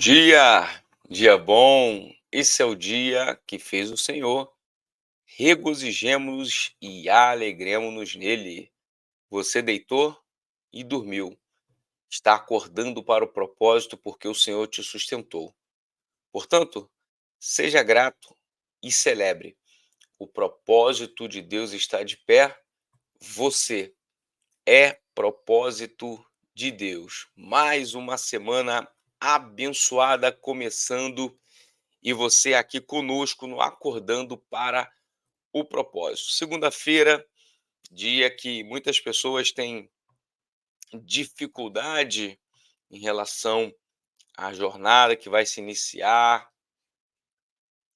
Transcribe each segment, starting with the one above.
Dia bom. Esse é o dia que fez o Senhor. Regozijemo-nos e alegremo-nos nele. Você deitou e dormiu. Está acordando para o propósito porque o Senhor te sustentou. Portanto, seja grato e celebre. O propósito de Deus está de pé. Você é propósito de Deus. Mais uma semana abençoada começando. E você aqui conosco no Acordando para o Propósito. Segunda-feira, dia que muitas pessoas têm dificuldade em relação à jornada que vai se iniciar,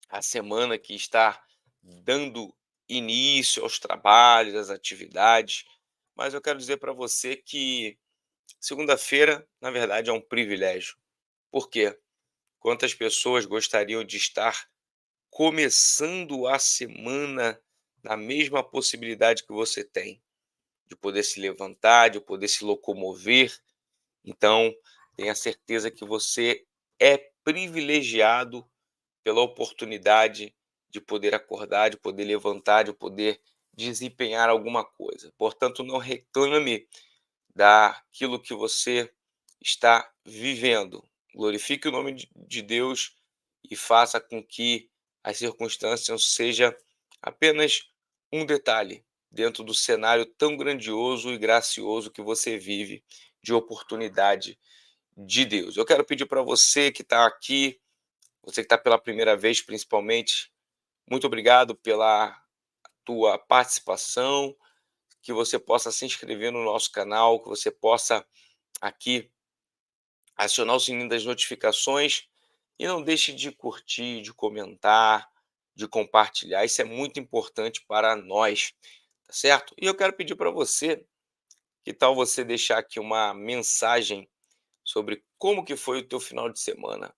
a semana que está dando início aos trabalhos, às atividades. Mas eu quero dizer para você que segunda-feira, na verdade, é um privilégio. Por quê? Quantas pessoas gostariam de estar começando a semana na mesma possibilidade que você tem, de poder se levantar, de poder se locomover. Então, tenha certeza que você é privilegiado pela oportunidade de poder acordar, de poder levantar, de poder desempenhar alguma coisa. Portanto, não reclame daquilo que você está vivendo. Glorifique o nome de Deus e faça com que as circunstâncias seja apenas um detalhe dentro do cenário tão grandioso e gracioso que você vive de oportunidade de Deus. Eu quero pedir para você que está aqui, você que está pela primeira vez principalmente, muito obrigado pela tua participação, que você possa se inscrever no nosso canal, que você possa aqui acionar o sininho das notificações e não deixe de curtir, de comentar, de compartilhar. Isso é muito importante para nós, tá certo? E eu quero pedir para você, que tal você deixar aqui uma mensagem sobre como que foi o teu final de semana?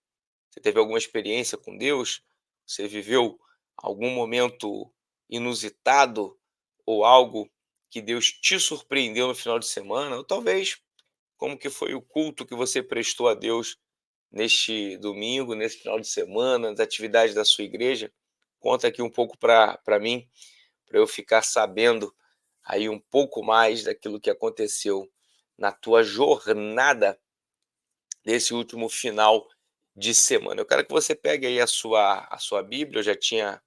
Você teve alguma experiência com Deus? Você viveu algum momento inusitado ou algo que Deus te surpreendeu no final de semana? Ou talvez como que foi o culto que você prestou a Deus neste domingo, nesse final de semana, nas atividades da sua igreja? Conta aqui um pouco para mim, para eu ficar sabendo aí um pouco mais daquilo que aconteceu na tua jornada nesse último final de semana. Eu quero que você pegue aí a sua Bíblia. Eu já tinha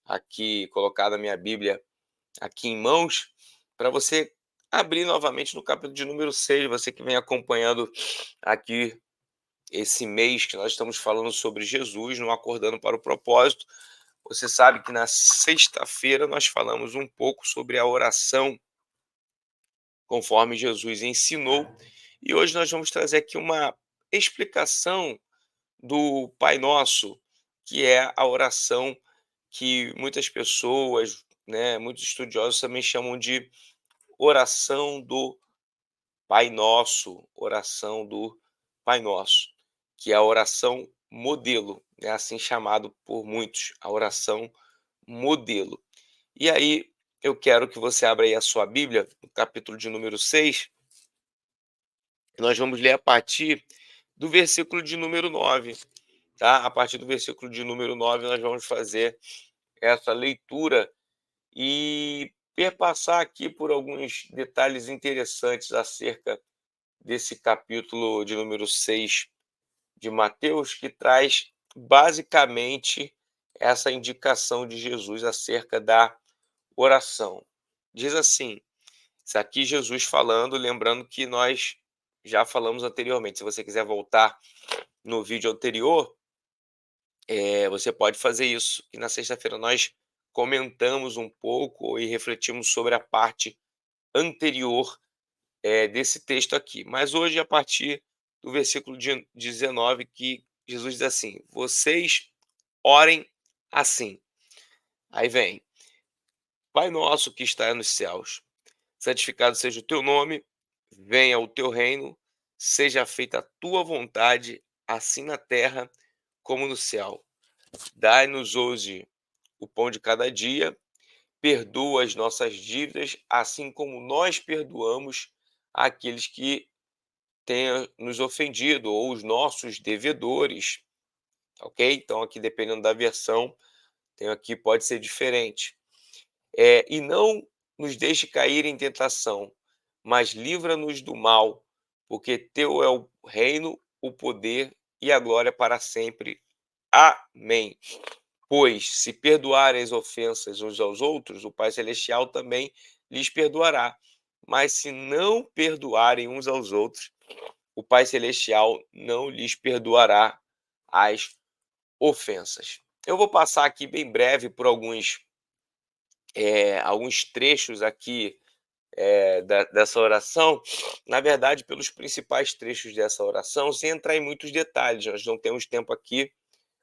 aqui colocado a minha Bíblia aqui em mãos, para você abrir novamente no capítulo de número 6. Você que vem acompanhando aqui esse mês que nós estamos falando sobre Jesus, no Acordando para o Propósito. Você sabe que na sexta-feira nós falamos um pouco sobre a oração, conforme Jesus ensinou, e hoje nós vamos trazer aqui uma explicação do Pai Nosso, que é a oração que muitas pessoas, né, muitos estudiosos também chamam de oração do Pai Nosso, oração do Pai Nosso, que é a oração modelo, é assim chamado por muitos, a oração modelo. E aí, eu quero que você abra aí a sua Bíblia, no capítulo de número 6. Nós vamos ler a partir do versículo de número 9, tá? A partir do versículo de número 9 nós vamos fazer essa leitura e perpassar aqui por alguns detalhes interessantes acerca desse capítulo de número 6 de Mateus, que traz basicamente essa indicação de Jesus acerca da oração. Diz assim, isso aqui Jesus falando, lembrando que nós já falamos anteriormente. Se você quiser voltar no vídeo anterior, você pode fazer isso. E na sexta-feira nós comentamos um pouco e refletimos sobre a parte anterior desse texto aqui. Mas hoje, a partir do versículo 19, que Jesus diz assim: vocês orem assim. Aí vem: Pai nosso que está nos céus, santificado seja o teu nome, venha o teu reino, seja feita a tua vontade, assim na terra como no céu. Dai-nos hoje o pão de cada dia, perdoa as nossas dívidas, assim como nós perdoamos àqueles que tenha nos ofendido, ou os nossos devedores, ok? Então, aqui, dependendo da versão, tem aqui, pode ser diferente. E não nos deixe cair em tentação, mas livra-nos do mal, porque teu é o reino, o poder e a glória para sempre. Amém. Pois, se perdoarem as ofensas uns aos outros, o Pai Celestial também lhes perdoará. Mas se não perdoarem uns aos outros, o Pai Celestial não lhes perdoará as ofensas. Eu vou passar aqui bem breve por alguns trechos aqui dessa oração, na verdade, pelos principais trechos dessa oração, sem entrar em muitos detalhes. Nós não temos tempo aqui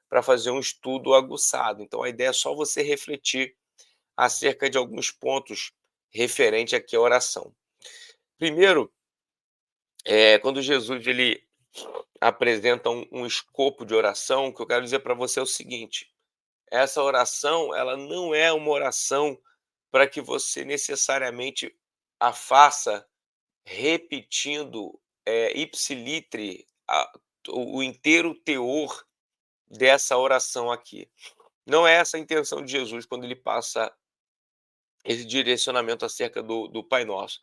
para fazer um estudo aguçado. Então, a ideia é só você refletir acerca de alguns pontos referente aqui à oração. Primeiro, quando Jesus ele apresenta um escopo de oração, o que eu quero dizer para você é o seguinte: essa oração, ela não é uma oração para que você necessariamente a faça repetindo, ipsilitre o inteiro teor dessa oração aqui. Não é essa a intenção de Jesus quando ele passa esse direcionamento acerca do Pai Nosso.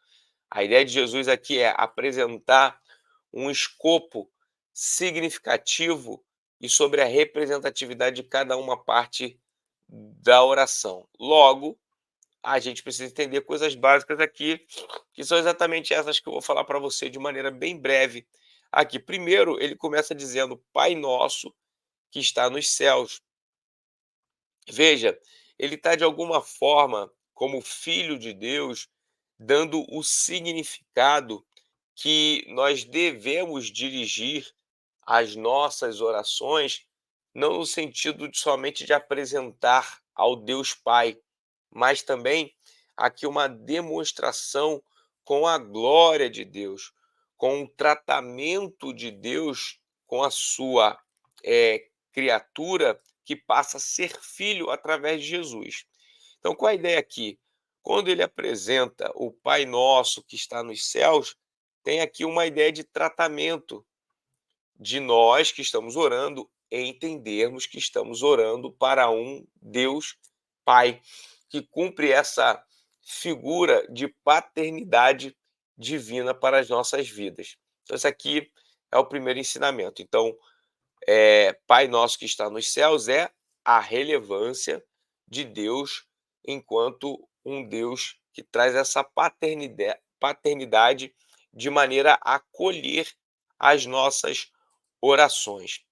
A ideia de Jesus aqui é apresentar um escopo significativo e sobre a representatividade de cada uma parte da oração. Logo, a gente precisa entender coisas básicas aqui, que são exatamente essas que eu vou falar para você de maneira bem breve aqui. Primeiro, ele começa dizendo: Pai nosso que está nos céus. Veja, ele está de alguma forma, como filho de Deus, dando o significado que nós devemos dirigir as nossas orações, não no sentido de somente de apresentar ao Deus Pai, mas também aqui uma demonstração com a glória de Deus, com o tratamento de Deus com a sua criatura que passa a ser filho através de Jesus. Então, qual a ideia aqui? Quando ele apresenta o Pai Nosso que está nos céus, tem aqui uma ideia de tratamento de nós que estamos orando, entendermos que estamos orando para um Deus Pai, que cumpre essa figura de paternidade divina para as nossas vidas. Então, esse aqui é o primeiro ensinamento. Então, Pai Nosso que está nos céus é a relevância de Deus enquanto um Deus que traz essa paternidade de maneira a acolher as nossas orações.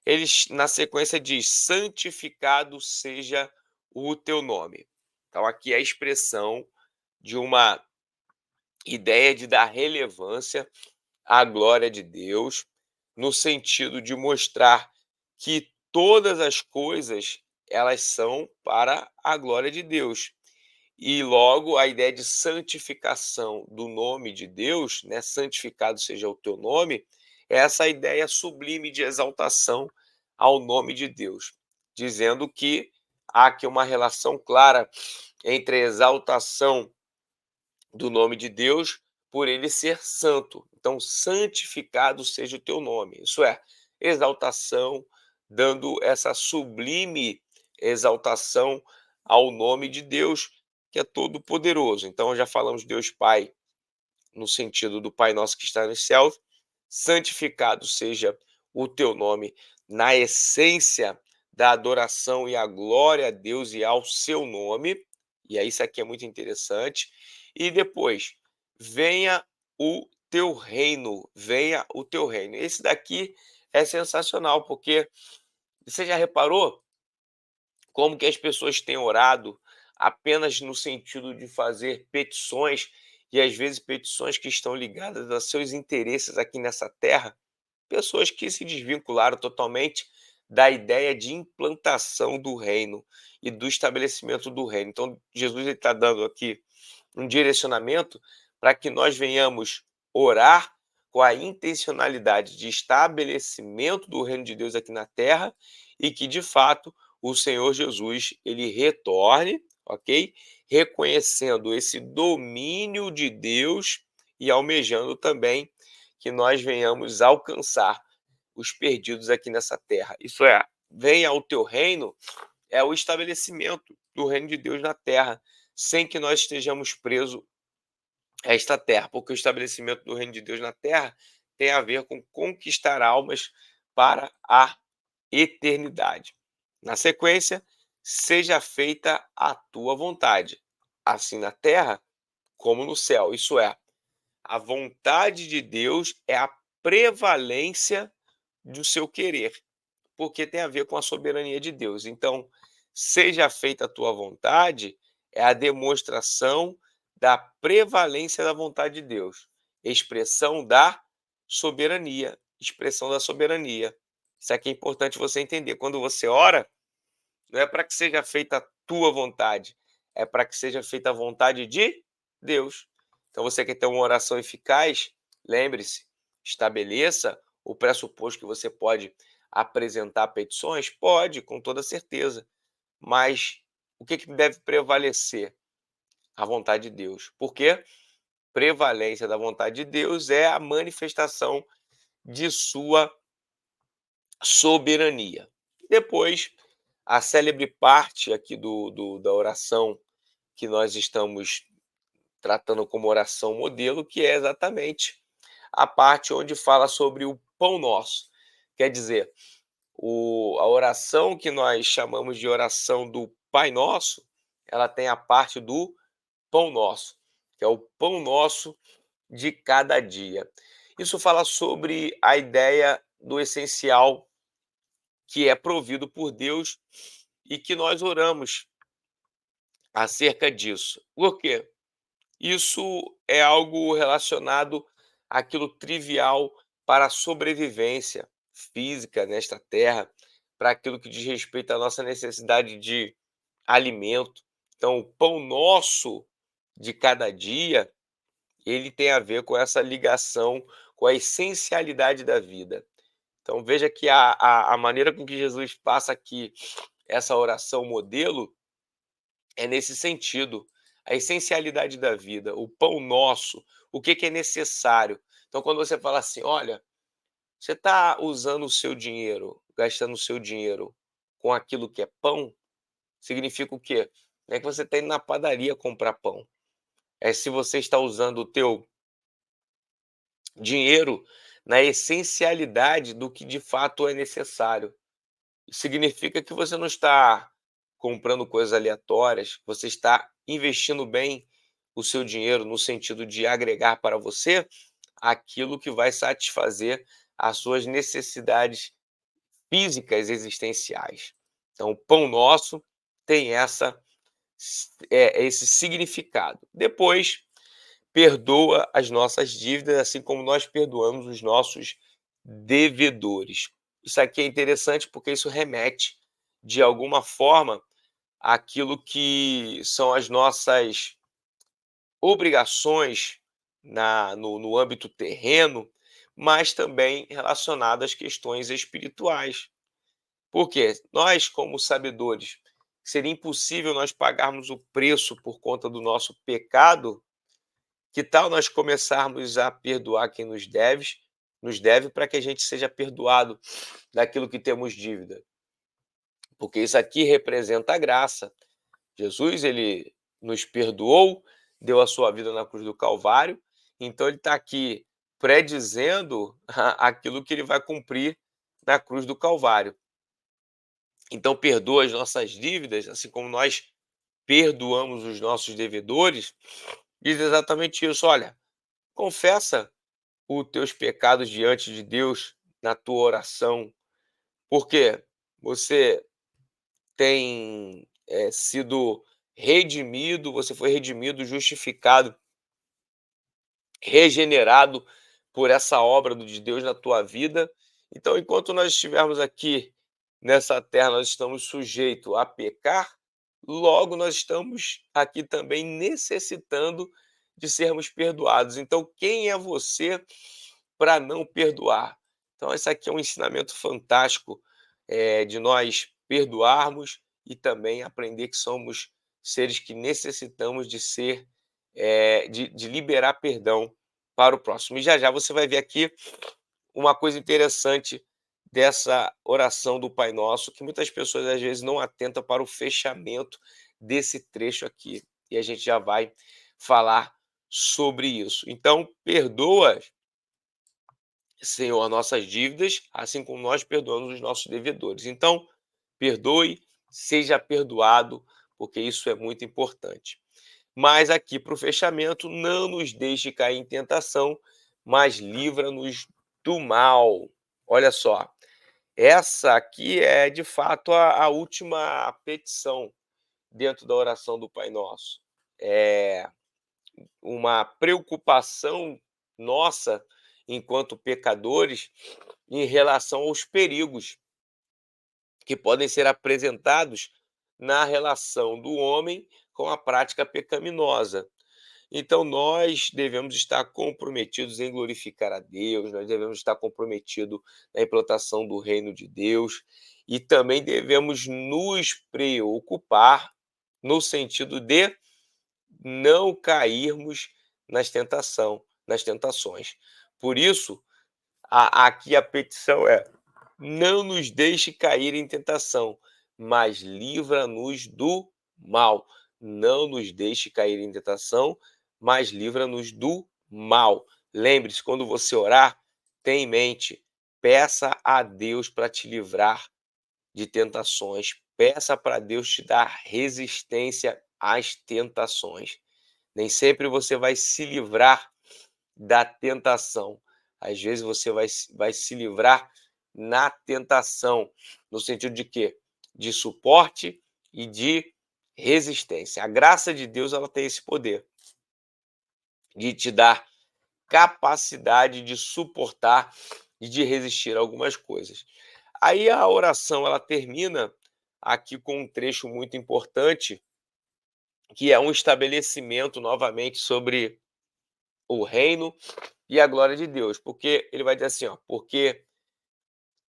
Eles, na sequência, diz: santificado seja o teu nome. Então, aqui é a expressão de uma ideia de dar relevância à glória de Deus, no sentido de mostrar que todas as coisas elas são para a glória de Deus. E logo a ideia de santificação do nome de Deus, né, santificado seja o teu nome, é essa ideia sublime de exaltação ao nome de Deus, dizendo que há aqui uma relação clara entre a exaltação do nome de Deus por ele ser santo. Então, santificado seja o teu nome. Isso é, exaltação, dando essa sublime exaltação ao nome de Deus, que é todo poderoso. Então, já falamos Deus Pai no sentido do Pai Nosso que está nos céus. Santificado seja o teu nome na essência da adoração e a glória a Deus e ao seu nome. E aí isso aqui é muito interessante. E depois, venha o teu reino, venha o teu reino. Esse daqui é sensacional, porque você já reparou como que as pessoas têm orado apenas no sentido de fazer petições, e às vezes petições que estão ligadas a seus interesses aqui nessa terra? Pessoas que se desvincularam totalmente da ideia de implantação do reino e do estabelecimento do reino. Então, Jesus está dando aqui um direcionamento para que nós venhamos orar com a intencionalidade de estabelecimento do reino de Deus aqui na terra, e que, de fato, o Senhor Jesus ele retorne, ok? Reconhecendo esse domínio de Deus e almejando também que nós venhamos alcançar os perdidos aqui nessa terra. Isso é, venha ao teu reino é o estabelecimento do reino de Deus na terra, sem que nós estejamos presos a esta terra, porque o estabelecimento do reino de Deus na terra tem a ver com conquistar almas para a eternidade. Na sequência, seja feita a tua vontade, assim na terra como no céu. Isso é, a vontade de Deus é a prevalência do seu querer, porque tem a ver com a soberania de Deus. Então, seja feita a tua vontade é a demonstração da prevalência da vontade de Deus, expressão da soberania, expressão da soberania. Isso aqui é importante você entender. Quando você ora, não é para que seja feita a tua vontade, é para que seja feita a vontade de Deus. Então, você quer ter uma oração eficaz? Lembre-se, estabeleça o pressuposto que você pode apresentar petições? Pode, com toda certeza. Mas o que deve prevalecer? A vontade de Deus. Porque prevalência da vontade de Deus é a manifestação de sua soberania. Depois, a célebre parte aqui da oração que nós estamos tratando como oração modelo, que é exatamente a parte onde fala sobre o pão nosso. Quer dizer, a oração que nós chamamos de oração do Pai Nosso, ela tem a parte do pão nosso, que é o pão nosso de cada dia. Isso fala sobre a ideia do essencial que é provido por Deus e que nós oramos acerca disso. Por quê? Isso é algo relacionado àquilo trivial para a sobrevivência física nesta terra, para aquilo que diz respeito à nossa necessidade de alimento. Então, o pão nosso de cada dia, ele tem a ver com essa ligação com a essencialidade da vida. Então, veja que a maneira com que Jesus passa aqui essa oração modelo é nesse sentido, a essencialidade da vida, o pão nosso, o que que é necessário. Então, quando você fala assim: "Olha, você está usando o seu dinheiro, gastando o seu dinheiro com aquilo que é pão", significa o quê? Não é que você está indo na padaria comprar pão, é se você está usando o teu dinheiro na essencialidade do que de fato é necessário. Significa que você não está comprando coisas aleatórias, você está investindo bem o seu dinheiro no sentido de agregar para você aquilo que vai satisfazer as suas necessidades físicas existenciais. Então, o pão nosso tem esse significado. Depois, perdoa as nossas dívidas, assim como nós perdoamos os nossos devedores. Isso aqui é interessante porque isso remete, de alguma forma, àquilo que são as nossas obrigações no âmbito terreno, mas também relacionadas às questões espirituais. Porque nós, como sabedores, seria impossível nós pagarmos o preço por conta do nosso pecado. Que tal nós começarmos a perdoar quem nos deve para que a gente seja perdoado daquilo que temos dívida? Porque isso aqui representa a graça. Jesus, ele nos perdoou, deu a sua vida na cruz do Calvário, então ele está aqui predizendo aquilo que ele vai cumprir na cruz do Calvário. Então perdoa as nossas dívidas, assim como nós perdoamos os nossos devedores, diz exatamente isso: olha, confessa os teus pecados diante de Deus na tua oração, porque você tem sido redimido, você foi redimido, justificado, regenerado por essa obra de Deus na tua vida. Então, enquanto nós estivermos aqui nessa terra, nós estamos sujeitos a pecar, logo nós estamos aqui também necessitando de sermos perdoados. Então, quem é você para não perdoar? Então, esse aqui é um ensinamento fantástico, de nós perdoarmos e também aprender que somos seres que necessitamos de ser, de liberar perdão para o próximo. E já já você vai ver aqui uma coisa interessante dessa oração do Pai Nosso, que muitas pessoas às vezes não atentam para o fechamento desse trecho aqui. E a gente já vai falar sobre isso. Então, perdoa, Senhor, as nossas dívidas, assim como nós perdoamos os nossos devedores. Então, perdoe, seja perdoado, porque isso é muito importante. Mas aqui para o fechamento, não nos deixe cair em tentação, mas livra-nos do mal. Olha só, essa aqui é de fato a última petição dentro da oração do Pai Nosso. É uma preocupação nossa, enquanto pecadores, em relação aos perigos que podem ser apresentados na relação do homem com a prática pecaminosa. Então, nós devemos estar comprometidos em glorificar a Deus, nós devemos estar comprometidos na implantação do reino de Deus e também devemos nos preocupar no sentido de não cairmos nas tentações. Por isso, aqui a petição é: não nos deixe cair em tentação, mas livra-nos do mal. Não nos deixe cair em tentação, mas livra-nos do mal. Lembre-se, quando você orar, tenha em mente, peça a Deus para te livrar de tentações. Peça para Deus te dar resistência às tentações. Nem sempre você vai se livrar da tentação. Às vezes você vai se livrar na tentação, no sentido de quê? De suporte e de resistência. A graça de Deus, ela tem esse poder de te dar capacidade de suportar e de resistir a algumas coisas. Aí a oração, ela termina aqui com um trecho muito importante, que é um estabelecimento novamente sobre o reino e a glória de Deus, porque ele vai dizer assim, ó: porque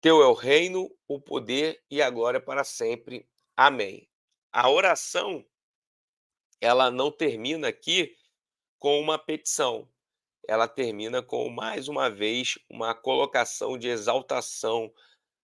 teu é o reino, o poder e a glória para sempre. Amém. A oração, ela não termina aqui com uma petição, ela termina com, mais uma vez, uma colocação de exaltação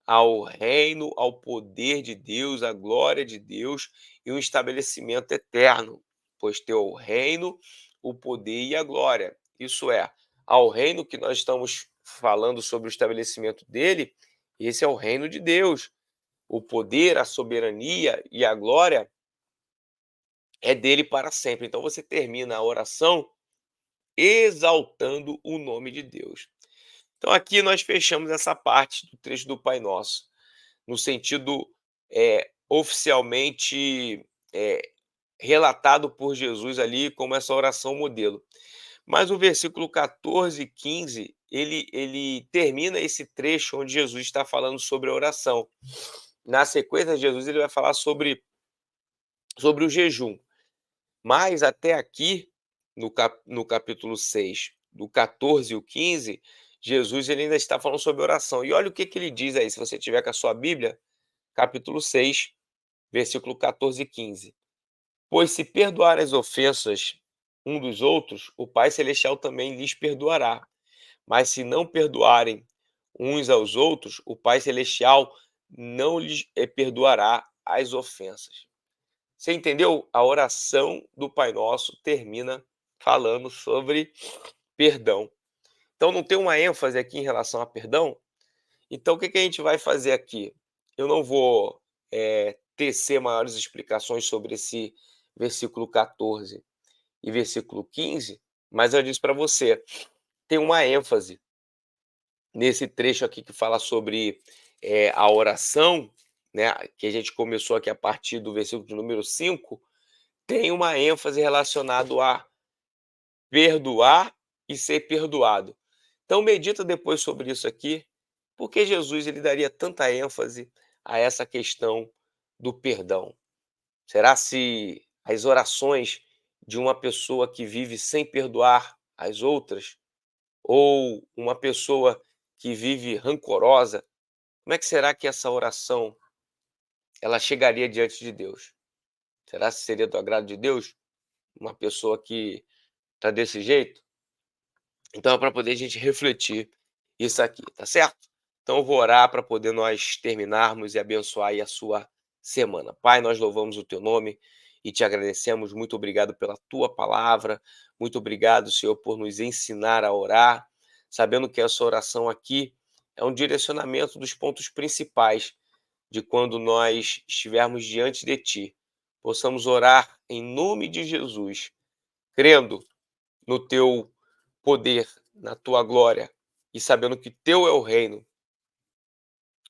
ao reino, ao poder de Deus, à glória de Deus e um estabelecimento eterno, pois teu é o reino, o poder e a glória. Isso é, ao reino que nós estamos falando sobre o estabelecimento dele, esse é o reino de Deus. O poder, a soberania e a glória é dele para sempre. Então você termina a oração exaltando o nome de Deus. Então aqui nós fechamos essa parte do trecho do Pai Nosso, no sentido oficialmente relatado por Jesus ali como essa oração modelo. Mas o versículo 14 e 15, ele termina esse trecho onde Jesus está falando sobre a oração. Na sequência, Jesus ele vai falar sobre o jejum. Mas até aqui, no capítulo 6, do 14 e o 15, Jesus ele ainda está falando sobre oração. E olha o que, que ele diz aí, se você tiver com a sua Bíblia, capítulo 6, versículo 14 e 15. Pois se perdoar as ofensas um dos outros, o Pai Celestial também lhes perdoará. Mas se não perdoarem uns aos outros, o Pai Celestial não lhes perdoará as ofensas. Você entendeu? A oração do Pai Nosso termina falando sobre perdão. Então não tem uma ênfase aqui em relação a perdão? Então o que que a gente vai fazer aqui? Eu não vou tecer maiores explicações sobre esse versículo 14 e versículo 15, mas eu disse para você, tem uma ênfase nesse trecho aqui que fala sobre a oração, né, que a gente começou aqui a partir do versículo de número 5, tem uma ênfase relacionado a perdoar e ser perdoado. Então medita depois sobre isso aqui, porque Jesus ele daria tanta ênfase a essa questão do perdão. Será se as orações de uma pessoa que vive sem perdoar as outras, ou uma pessoa que vive rancorosa, como é que será que essa oração ela chegaria diante de Deus? Será que seria do agrado de Deus uma pessoa que está desse jeito? Então é para poder a gente refletir isso aqui, tá certo? Então eu vou orar para poder nós terminarmos e abençoar aí a sua semana. Pai, nós louvamos o teu nome e te agradecemos. Muito obrigado pela tua palavra. Muito obrigado, Senhor, por nos ensinar a orar, sabendo que essa oração aqui é um direcionamento dos pontos principais de quando nós estivermos diante de ti. Possamos orar em nome de Jesus, crendo no teu poder, na tua glória e sabendo que teu é o reino.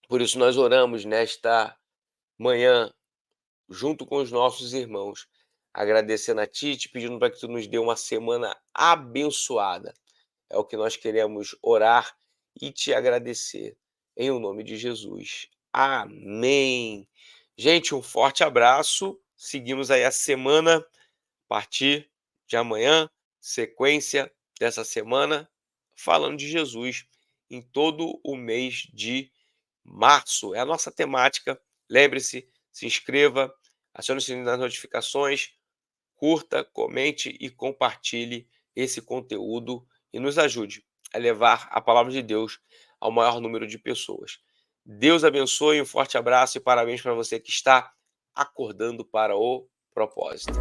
Por isso nós oramos nesta manhã, junto com os nossos irmãos, agradecendo a ti, te pedindo para que tu nos dê uma semana abençoada. É o que nós queremos orar e te agradecer. Em o nome de Jesus. Amém. Gente, um forte abraço. Seguimos aí a semana, a partir de amanhã, sequência dessa semana, falando de Jesus em todo o mês de março. É a nossa temática. Lembre-se, se inscreva, acione o sininho das notificações, curta, comente e compartilhe esse conteúdo e nos ajude a levar a palavra de Deus ao maior número de pessoas. Deus abençoe, um forte abraço e parabéns para você que está acordando para o propósito.